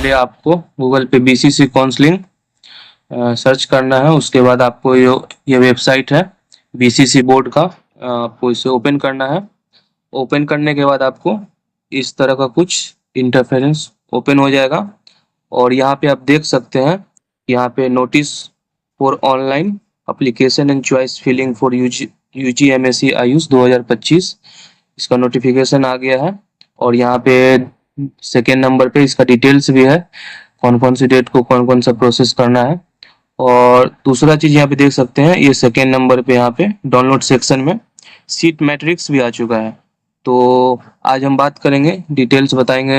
पहले आपको गूगल पे बीसीसी काउंसलिंग सर्च करना है। उसके बाद आपको ये वेबसाइट है बीसीसी बोर्ड का, आपको इसे ओपन करना है। ओपन करने के बाद आपको इस तरह का कुछ इंटरफेरेंस ओपन हो जाएगा और यहाँ पे आप देख सकते हैं, यहाँ पे notice for online application and choice filling for UG MSc AYUSH 2025 इसका नोटिफिकेशन आ गया है। और यहाँ पे सेकेंड नंबर पे इसका डिटेल्स भी है, कौन कौन सी डेट को कौन कौन सा प्रोसेस करना है। और दूसरा चीज यहाँ पे देख सकते हैं, ये सेकेंड नंबर पे यहाँ पे डाउनलोड सेक्शन में सीट मैट्रिक्स भी आ चुका है। तो आज हम बात करेंगे, डिटेल्स बताएंगे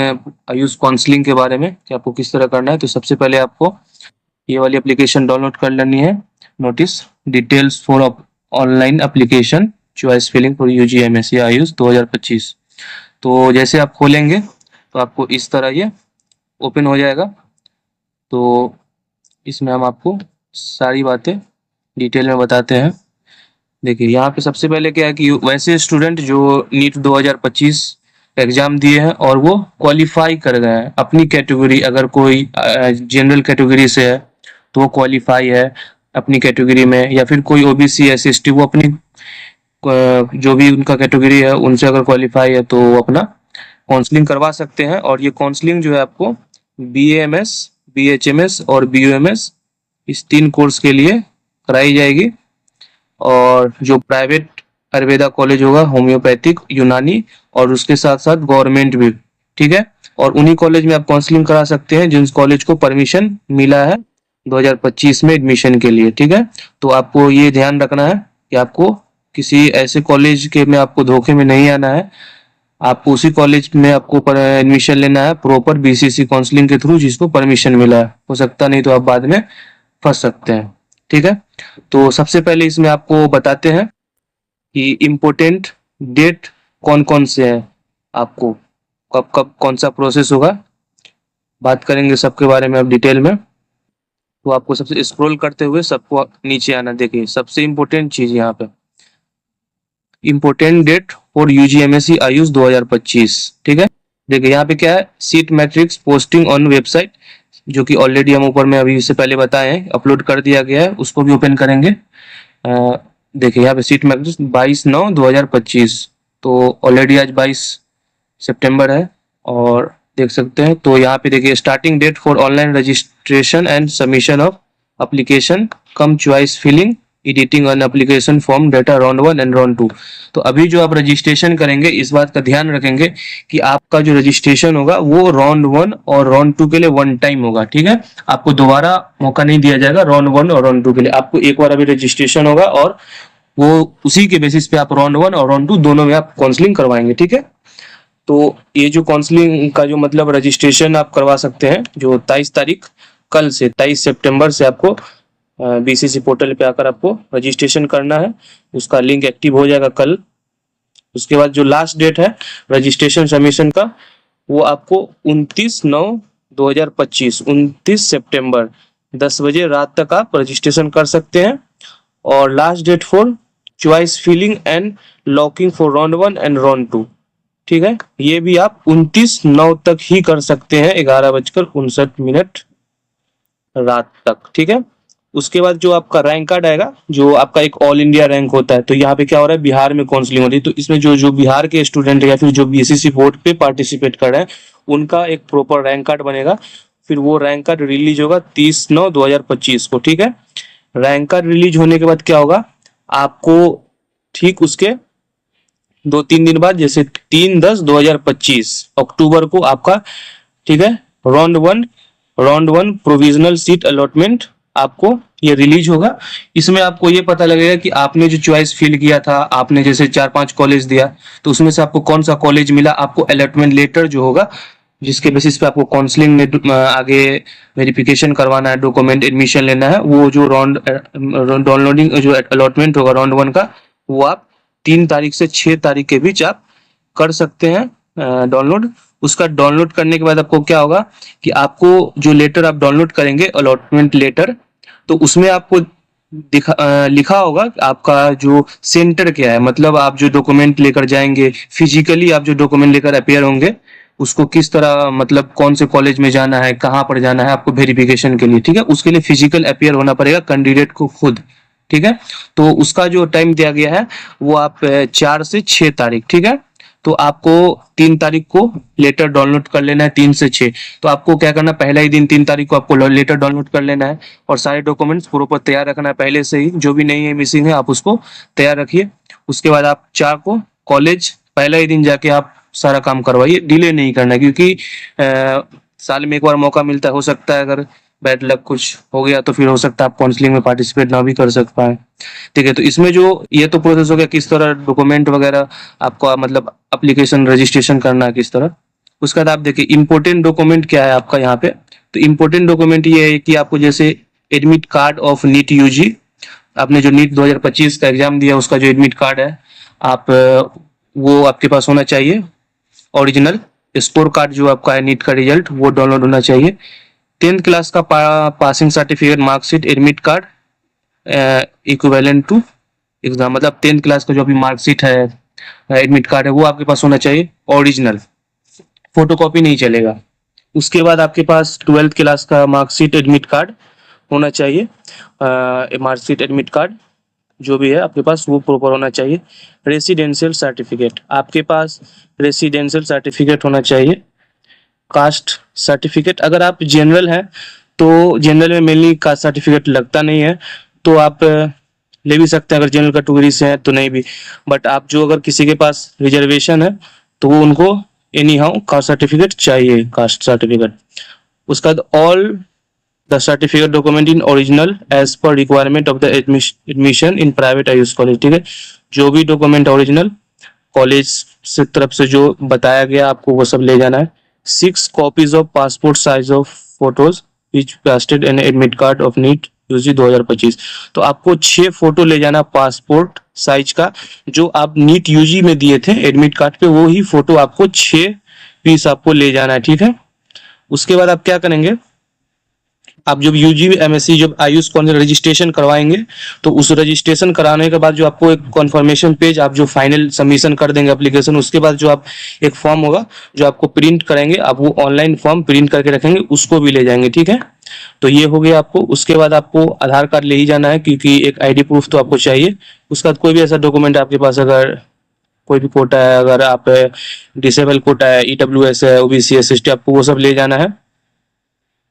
आयुष काउंसलिंग के बारे में कि आपको किस तरह करना है। तो सबसे पहले आपको ये वाली एप्लीकेशन डाउनलोड कर लेनी है, notice details for online application choice filling for UG MSc AYUSH 2025। तो जैसे आप खोलेंगे तो आपको इस तरह ये ओपन हो जाएगा। तो इसमें हम आपको सारी बातें डिटेल में बताते हैं। देखिए यहाँ पे सबसे पहले क्या है कि वैसे स्टूडेंट जो नीट 2025 एग्जाम दिए हैं और वो क्वालिफाई कर गए हैं अपनी कैटेगरी, अगर कोई जनरल कैटेगरी से है तो वो क्वालिफाई है अपनी कैटेगरी में, या फिर कोई ओबीसी एससी वो अपनी जो भी उनका कैटेगरी है उनसे अगर क्वालिफाई है तो वो अपना काउंसलिंग करवा सकते हैं। और ये काउंसलिंग जो है आपको बीएएमएस, बीएचएमएस और बीयूएमएस इस 3 कोर्स के लिए कराई जाएगी। और जो प्राइवेट आयुर्वेदा कॉलेज होगा, होम्योपैथिक, यूनानी और उसके साथ साथ गवर्नमेंट भी, ठीक है। और उन्हीं कॉलेज में आप काउंसलिंग करा सकते हैं जिन कॉलेज को परमिशन मिला है 2025 में एडमिशन के लिए, ठीक है। तो आपको ये ध्यान रखना है कि आपको किसी ऐसे कॉलेज के में आपको धोखे में नहीं आना है। आपको उसी कॉलेज में आपको एडमिशन लेना है प्रॉपर बीसीसी काउंसलिंग के थ्रू जिसको परमिशन मिला है। हो सकता नहीं तो आप बाद में फंस सकते हैं, ठीक है। तो सबसे पहले इसमें आपको बताते हैं कि इम्पोर्टेंट डेट कौन कौन से है, आपको कब कब कौन सा प्रोसेस होगा, बात करेंगे सबके बारे में अब डिटेल में। तो आपको सबसे स्क्रॉल करते हुए सबको नीचे आना। देखिए सबसे इम्पोर्टेंट चीज यहाँ पे इम्पोर्टेंट डेट फॉर यूजीएमएससी आयुष 2025, ठीक है। देखिए यहाँ पे क्या है, seat matrix posting on website, जो कि ऑलरेडी हम ऊपर में अभी इससे पहले बताए हैं, अपलोड कर दिया गया है, उसको भी ओपन करेंगे। देखिए यहाँ पे सीट मैट्रिक्स 22/9/2025, तो ऑलरेडी आज 22 सितंबर है और देख सकते हैं। तो यहाँ पे देखिए starting date for online registration and submission of application cum choice filling editing on application form data round 1 and round 2। तो अभी जो आप रजिस्ट्रेशन करेंगे इस बात का ध्यान रखेंगे कि आपका जो रजिस्ट्रेशन होगा वो राउंड 1 और राउंड 2 के लिए वन टाइम होगा, ठीक है। आपको दोबारा मौका नहीं दिया जाएगा राउंड 1 और राउंड 2 के लिए। आपको एक बार अभी रजिस्ट्रेशन होगा और वो उसी के बेसिस पे आप राउंड 1 और राउंड 2 दोनों में आप काउंसलिंग करवाएंगे, ठीक है। तो ये जो काउंसलिंग का जो मतलब रजिस्ट्रेशन आप करवा सकते हैं, जो 23 तारीख कल से 23 सितंबर से आपको बीसीसी पोर्टल पे आकर आपको रजिस्ट्रेशन करना है। उसका लिंक एक्टिव हो जाएगा कल। उसके बाद जो लास्ट डेट है रजिस्ट्रेशन सबमिशन का वो आपको 29/9/2025 29 सितंबर 10 बजे रात तक आप रजिस्ट्रेशन कर सकते हैं। और last date for choice filling and locking for round 1 and round 2, ठीक है। ये भी आप 29/9 तक ही कर सकते हैं 11:59 रात तक, ठीक है। उसके बाद जो आपका रैंक कार्ड आएगा, जो आपका एक ऑल इंडिया रैंक होता है, तो यहाँ पे क्या हो रहा है, बिहार में काउंसलिंग हो रही है, तो इसमें जो बिहार के स्टूडेंट है या फिर जो बीसीसी बोर्ड पे पार्टिसिपेट कर रहे हैं उनका एक प्रॉपर रैंक कार्ड बनेगा। फिर वो रैंक कार्ड रिलीज होगा 30/9/2025 को, ठीक है। रैंक कार्ड रिलीज होने के बाद क्या होगा, आपको ठीक उसके 2-3 दिन बाद, जैसे 3/10/2025 अक्टूबर को आपका, ठीक है, राउंड 1 प्रोविजनल सीट अलॉटमेंट आपको ये रिलीज होगा। इसमें आपको ये पता लगेगा कि आपने जो चॉइस फिल किया था, आपने जैसे 4-5 कॉलेज दिया, तो उसमें से आपको कौन सा कॉलेज मिला। आपको अलॉटमेंट लेटर जो होगा जिसके बेसिस पे आपको काउंसलिंग में आगे वेरिफिकेशन करवाना है, डॉक्यूमेंट एडमिशन लेना है, वो जो डाउनलोडिंग जो अलॉटमेंट होगा राउंड 1 का, वो आप 3 तारीख से 6 तारीख के बीच आप कर सकते हैं डाउनलोड। उसका डाउनलोड करने के बाद आपको क्या होगा कि आपको जो लेटर आप डाउनलोड करेंगे अलॉटमेंट लेटर, तो उसमें आपको लिखा होगा आपका जो सेंटर क्या है, मतलब आप जो डॉक्यूमेंट लेकर जाएंगे, फिजिकली आप जो डॉक्यूमेंट लेकर अपेयर होंगे उसको किस तरह मतलब कौन से कॉलेज में जाना है, कहाँ पर जाना है आपको वेरिफिकेशन के लिए, ठीक है। उसके लिए फिजिकल अपीयर होना पड़ेगा कैंडिडेट को खुद, ठीक है। तो उसका जो टाइम दिया गया है वो आप 4 से 6 तारीख, ठीक है। तो आपको 3 तारीख को लेटर डाउनलोड कर लेना है, 3 से 6। तो आपको क्या करना है, पहला ही दिन 3 तारीख को आपको लेटर डाउनलोड कर लेना है और सारे डॉक्यूमेंट्स प्रॉपर तैयार रखना है पहले से ही, जो भी नहीं है मिसिंग है आप उसको तैयार रखिए। उसके बाद आप 4 को कॉलेज पहला ही दिन जाके आप सारा काम करवाइए, डिले नहीं करना है, क्योंकि साल में एक बार मौका मिलता है, हो सकता है अगर बैड लक कुछ हो गया तो फिर हो सकता है आप काउंसलिंग में पार्टिसिपेट ना भी कर सक पाए, ठीक है। तो इसमें जो ये तो प्रोसेस हो गया किस तरह डॉक्यूमेंट वगैरह आपका मतलब एप्लीकेशन रजिस्ट्रेशन करना है किस तरह। उसके बाद आप देखिए इम्पोर्टेंट डॉक्यूमेंट क्या है आपका यहाँ पे। तो इम्पोर्टेंट डॉक्यूमेंट ये है कि आपको जैसे admit card of NEET UG, आपने जो नीट 2025 का एग्जाम दिया उसका जो एडमिट कार्ड है आप वो आपके पास होना चाहिए ओरिजिनल। स्कोर कार्ड जो आपका है नीट का रिजल्ट वो डाउनलोड होना चाहिए। 10th क्लास का passing certificate, marksheet, admit card equivalent to exam, मतलब 10th क्लास का जो अभी मार्कशीट है, एडमिट कार्ड है, वो आपके पास होना चाहिए ओरिजिनल, फोटोकॉपी नहीं चलेगा। उसके बाद आपके पास 12th क्लास का मार्कशीट, एडमिट कार्ड होना चाहिए, मार्कशीट एडमिट कार्ड जो भी है आपके पास वो प्रॉपर होना चाहिए। रेसिडेंशियल सर्टिफिकेट, आपके पास रेसिडेंशियल सर्टिफिकेट होना चाहिए। कास्ट सर्टिफिकेट, अगर आप जनरल हैं तो जनरल में मेनली कास्ट सर्टिफिकेट लगता नहीं है, तो आप ले भी सकते हैं अगर जनरल कैटेगरी से हैं तो नहीं भी। बट आप जो अगर किसी के पास रिजर्वेशन है तो वो उनको एनी हाउ कास्ट सर्टिफिकेट चाहिए, कास्ट सर्टिफिकेट। उसका all the certificate document in original as per requirement of the admission in private AYUSH college, ठीक है। जो भी डॉक्यूमेंट ओरिजिनल कॉलेज से तरफ से जो बताया गया आपको वो सब ले जाना है। 6 copies of passport size of photos which pasted and admit card of NEET UG 2025। तो आपको 6 फोटो ले जाना पासपोर्ट साइज का, जो आप नीट यूजी में दिए थे एडमिट कार्ड पे, वो ही फोटो आपको 6 पीस आपको ले जाना है, ठीक है। उसके बाद आप क्या करेंगे, आप जब यूजी एमएससी जब आयुष कॉलेज रजिस्ट्रेशन करवाएंगे तो उस रजिस्ट्रेशन कराने के बाद जो आपको एक कन्फर्मेशन पेज आप जो फाइनल सबमिशन कर देंगे एप्लीकेशन, उसके बाद जो आप एक फॉर्म होगा जो आपको प्रिंट करेंगे, आप वो ऑनलाइन फॉर्म प्रिंट करके रखेंगे, उसको भी ले जाएंगे, ठीक है। तो ये हो गया आपको। उसके बाद आपको आधार कार्ड ले ही जाना है क्योंकि एक आईडी प्रूफ तो आपको चाहिए। उसके बाद कोई भी ऐसा डॉक्यूमेंट आपके पास, अगर कोई भी कोटा है, अगर आप डिसेबल कोटा है, ईडब्ल्यूएस है, ओबीसी, एसएसटी, आपको वो सब ले जाना है,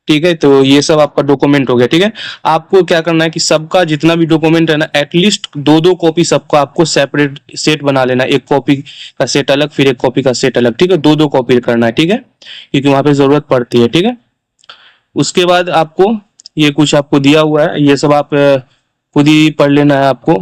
ठीक है। तो ये सब आपका डॉक्यूमेंट हो गया, ठीक है। आपको क्या करना है कि सबका जितना भी डॉक्यूमेंट है ना, एटलीस्ट 2-2 कॉपी सबका आपको सेपरेट सेट बना लेना, एक कॉपी का सेट अलग, फिर एक कॉपी का सेट अलग, ठीक है। 2-2 कॉपी करना है, ठीक है, क्योंकि वहां पे जरूरत पड़ती है, ठीक है। उसके बाद आपको ये कुछ आपको दिया हुआ है, ये सब आप खुद ही पढ़ लेना है आपको।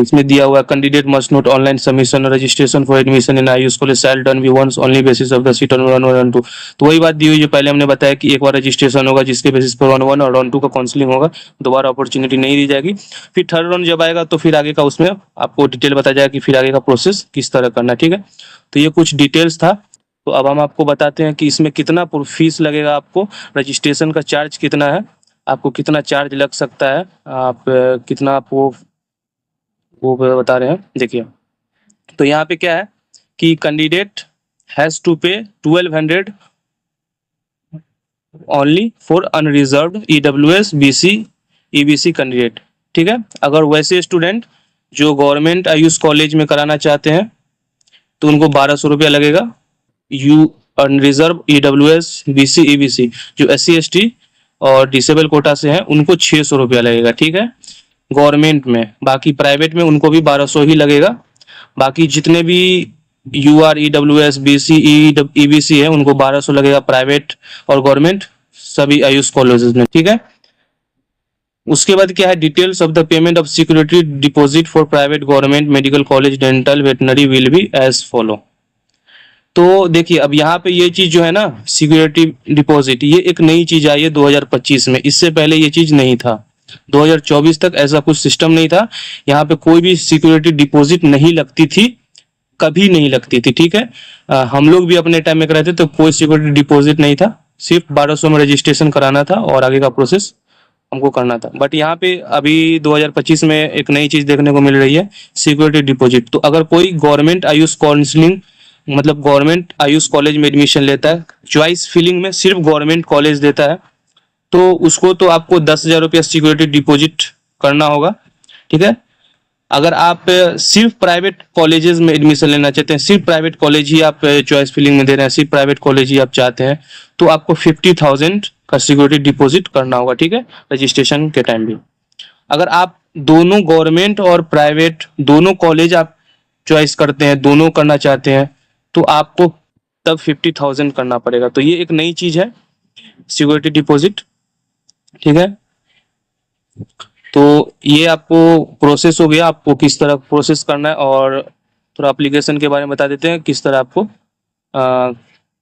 इसमें दिया हुआ है candidate must note online submission registration for admission in AYUSH college shall done be once only basis of the seat on 1 और 2। तो वही बात दी हुई जो पहले हमने बताया कि एक बार रजिस्ट्रेशन होगा जिसके बेसिस पर 1 और 2 का काउंसलिंग होगा, दोबारा अपॉर्चुनिटी नहीं दी जाएगी। फिर थर्ड राउंड जब आएगा तो फिर आगे का उसमें आपको डिटेल बताया जाएगा कि फिर आगे का प्रोसेस किस तरह करना है, ठीक है। तो ये कुछ डिटेल्स था। तो अब हम आपको बताते हैं कि इसमें कितना फीस लगेगा, आपको रजिस्ट्रेशन का चार्ज कितना है, आपको कितना चार्ज लग सकता है, आप कितना आपको वो बता रहे हैं। देखिए, तो यहाँ पे क्या है कि कैंडिडेट हैज टू पे 1200 only for unreserved EWS BC EBC candidate, ठीक है। अगर वैसे स्टूडेंट जो गवर्नमेंट आयुष कॉलेज में कराना चाहते हैं तो उनको 1200 रुपया लगेगा। You unreserved EWS BC EBC जो SC ST और डिसेबल कोटा से हैं उनको 600 रुपया लगेगा, ठीक है, गवर्नमेंट में। बाकी प्राइवेट में उनको भी 1200 ही लगेगा। बाकी जितने भी UR EWS BC EBC है उनको 1200 लगेगा, प्राइवेट और गवर्नमेंट सभी आयुष कॉलेजेस में, ठीक है। उसके बाद क्या है, details of the payment of security deposit for private government medical college dental veterinary will be as follow. तो देखिए, अब यहाँ पे ये चीज जो है ना, सिक्योरिटी डिपॉजिट, ये एक नई चीज आई है 2025 में, इससे पहले ये चीज नहीं था। 2024 तक ऐसा कुछ सिस्टम नहीं था, यहाँ पे कोई भी सिक्योरिटी डिपॉजिट नहीं लगती थी, कभी नहीं लगती थी, ठीक है। हम लोग भी अपने टाइम में कराते तो कोई सिक्योरिटी डिपॉजिट नहीं था, सिर्फ 1200 में रजिस्ट्रेशन कराना था और आगे का प्रोसेस हमको करना था। बट यहाँ पे अभी 2025 में एक नई चीज देखने को मिल रही है, सिक्योरिटी डिपॉजिट। तो अगर कोई गवर्नमेंट आयुष काउंसलिंग मतलब गवर्नमेंट आयुष कॉलेज में एडमिशन लेता है, चॉइस फिलिंग में सिर्फ गवर्नमेंट कॉलेज देता है, तो उसको तो आपको 10,000 रुपया सिक्योरिटी डिपॉजिट करना होगा, ठीक है। अगर आप सिर्फ प्राइवेट कॉलेजेस में एडमिशन लेना चाहते हैं, सिर्फ प्राइवेट कॉलेज ही आप चॉइस फिलिंग में दे रहे हैं, सिर्फ प्राइवेट कॉलेज ही आप चाहते हैं, तो आपको 50,000 का सिक्योरिटी डिपॉजिट करना होगा, ठीक है, रजिस्ट्रेशन के टाइम भी। अगर आप दोनों गवर्नमेंट और प्राइवेट दोनों कॉलेज आप चॉइस करते हैं, दोनों करना चाहते हैं, तो आपको तब 50,000 करना पड़ेगा। तो ये एक नई चीज है सिक्योरिटी डिपॉजिट, ठीक है। तो ये आपको प्रोसेस हो गया, आपको किस तरह प्रोसेस करना है, और थोड़ा एप्लीकेशन के बारे में बता देते हैं किस तरह आपको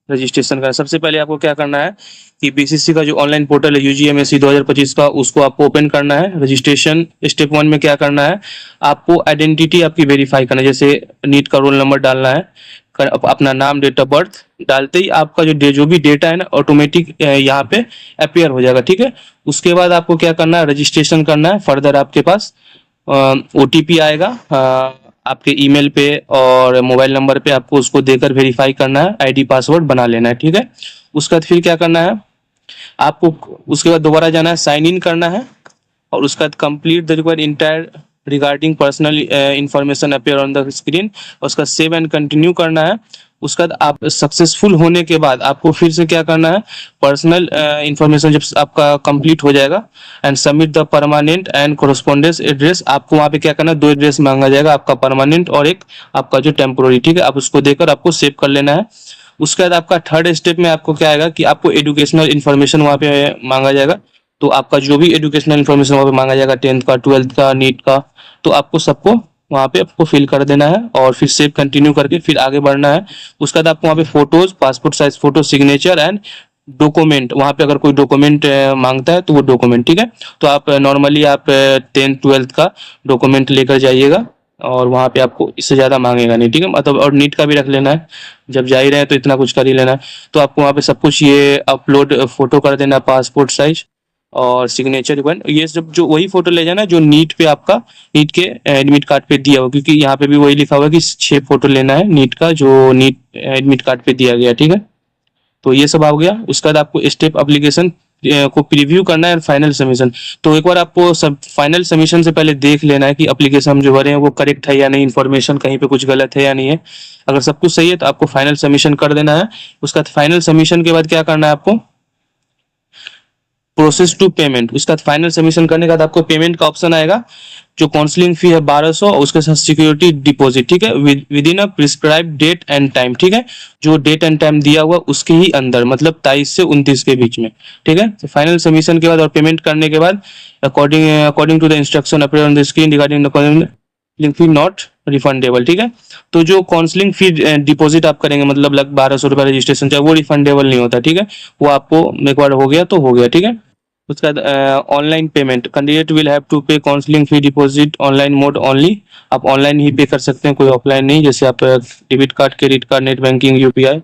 रजिस्ट्रेशन करना है। सबसे पहले आपको क्या करना है कि बीसीसी का जो ऑनलाइन पोर्टल है यूजीएमएससी 2025 का, उसको आपको ओपन करना है। रजिस्ट्रेशन स्टेप 1 में क्या करना है, आपको आइडेंटिटी आपकी वेरीफाई करना है, जैसे नीट का रोल नंबर डालना है, अपना नाम, डेट ऑफ बर्थ डालते ही आपका जो भी डेटा है ना ऑटोमेटिक यहाँ पे अपेयर हो जाएगा, ठीक है। उसके बाद आपको क्या करना है, रजिस्ट्रेशन करना है। फर्दर आपके पास ओटीपी आएगा आपके ईमेल पे और मोबाइल नंबर पे, आपको उसको देकर वेरीफाई करना है, आईडी पासवर्ड बना लेना है, ठीक है। उसके बाद फिर क्या करना है, आपको उसके बाद दोबारा जाना है, साइन इन करना है, और उसके बाद complete the required entire regarding personal information appear on the screen, उसका सेव एंड कंटिन्यू करना है। उसके बाद आप सक्सेसफुल होने के बाद आपको फिर से क्या करना है, पर्सनल इंफॉर्मेशन जब आपका कंप्लीट हो जाएगा, and submit the permanent and correspondence address. आपको वहाँ पे क्या करना है, 2 एड्रेस मांगा जाएगा, आपका परमानेंट और एक आपका जो टेम्पोररी, ठीक है। आप उसको देकर आपको सेव कर लेना है। उसके बाद आपका थर्ड स्टेप में आपको क्या आएगा कि आपको एजुकेशनल इन्फॉर्मेशन वहाँ पे मांगा जाएगा। तो आपका जो भी एजुकेशनल इन्फॉर्मेशन वहाँ पे मांगा जाएगा, 10th का, 12th का, नीट का, तो आपको सबको वहाँ पे आपको फिल कर देना है, और फिर सेव कंटिन्यू करके फिर आगे बढ़ना है। उसके बाद आपको वहाँ पे photos, passport size photo, signature and document, वहाँ पे अगर कोई डॉक्यूमेंट मांगता है तो वो डॉक्यूमेंट, ठीक है। तो आप नॉर्मली आप 10th 12th का डॉक्यूमेंट लेकर जाइएगा, और वहाँ पे आपको इससे ज़्यादा मांगेगा नहीं, ठीक है। मतलब और नीट का भी रख लेना है, जब जा ही रहे हैं तो इतना कुछ कर ही लेना है। तो आपको वहाँ पे सब कुछ ये अपलोड फोटो कर देना, पासपोर्ट साइज और सिग्नेचर वन, ये सब जो वही फोटो ले जाना जो नीट पे आपका नीट के एडमिट कार्ड पे दिया हो, क्योंकि यहाँ पे भी वही लिखा हुआ है कि 6 फोटो लेना है नीट का जो नीट एडमिट कार्ड पे दिया गया, ठीक है। तो ये सब आ गया। उसके बाद आपको स्टेप एप्लीकेशन को प्रीव्यू करना है, फाइनल सबमिशन। तो एक बार आपको सब फाइनल सबमिशन से पहले देख लेना है कि एप्लीकेशन हम जो भरे हैं वो करेक्ट है या नहीं, इन्फॉर्मेशन कहीं पे कुछ गलत है या नहीं है। अगर सब कुछ सही है तो आपको फाइनल सबमिशन कर देना है। उसके बाद फाइनल सबमिशन के बाद क्या करना है, आपको प्रोसेस टू पेमेंट। उसके बाद फाइनल सबमिशन करने के बाद आपको पेमेंट का ऑप्शन आएगा, जो काउंसलिंग फी है 1200, और उसके साथ सिक्योरिटी डिपॉजिट, ठीक है, within a prescribe date and time, ठीक है। जो डेट एंड टाइम दिया हुआ उसके ही अंदर, मतलब 23 से 29 के बीच में, ठीक है। तो फाइनल सबमिशन के बाद और पेमेंट करने के बाद according to the instruction appear on the screen regarding the counselling fee not refundable, ठीक है। तो जो काउंसलिंग फी डिपॉजिट आप करेंगे, मतलब लग 1200 रुपया रजिस्ट्रेशन चाहे, वो रिफंडेबल नहीं होता, ठीक है। वो आपको एक बार हो गया तो हो गया, ठीक है। उसके बाद online payment, candidate will have to pay counselling fee deposit online mode only. आप ऑनलाइन ही पे कर सकते हैं, कोई ऑफलाइन नहीं। जैसे आप debit card, credit card, net banking, UPI,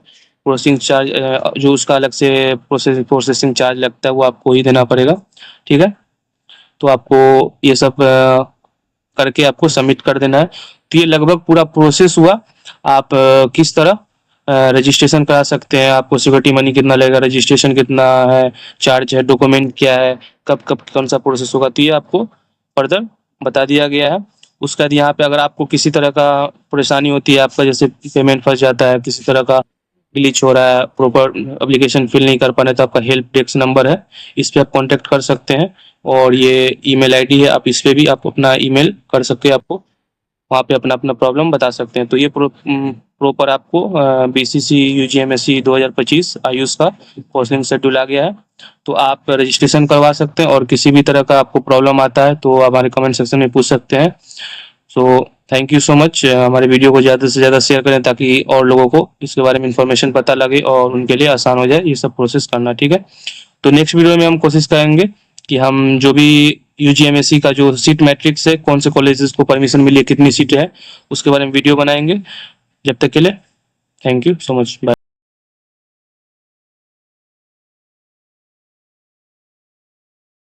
processing charge, जो उसका अलग से प्रोसेसिंग चार्ज लगता है वो आपको ही देना पड़ेगा, ठीक है। तो आपको ये सब करके आपको सबमिट कर देना है। तो ये लगभग पूरा प्रोसेस हुआ। आप किस तरह रजिस्ट्रेशन करा सकते हैं, आपको सिक्योरिटी मनी कितना लगेगा, रजिस्ट्रेशन कितना है, चार्ज है, डॉक्यूमेंट क्या है, कब कब कौन सा प्रोसेस होगा, तो ये आपको फर्दर बता दिया गया है। उसके बाद यहाँ पे अगर आपको किसी तरह का परेशानी होती है, आपका जैसे पेमेंट फंस जाता है, किसी तरह का ग्लिच हो रहा है, प्रॉपर एप्लीकेशन फिल नहीं कर पा रहे, तो आपका हेल्प डेस्क नंबर है, इस पर आप कॉन्टेक्ट कर सकते हैं। और ये ईमेल आईडी है, आप इस पर भी आप अपना ईमेल कर सकते हैं, आपको वहाँ पे अपना अपना प्रॉब्लम बता सकते हैं। तो ये प्रॉपर आपको बीसीसी यूजीएमएससी 2025 आयुष का काउंसलिंग शेड्यूल आ गया है। तो आप रजिस्ट्रेशन करवा सकते हैं, और किसी भी तरह का आपको प्रॉब्लम आता है तो आप हमारे कमेंट सेक्शन में पूछ सकते हैं। So thank you so much. हमारे वीडियो को ज़्यादा से ज़्यादा शेयर करें ताकि और लोगों को इसके बारे में इंफॉर्मेशन पता लगे और उनके लिए आसान हो जाए ये सब प्रोसेस करना, ठीक है। तो नेक्स्ट वीडियो में हम कोशिश करेंगे कि हम जो भी यूजीएमएससी का जो सीट मैट्रिक्स है, कौन से कॉलेजेस को परमिशन मिली है, कितनी सीटें है, उसके बारे में वीडियो बनाएंगे। जब तक के लिए thank you so much, bye.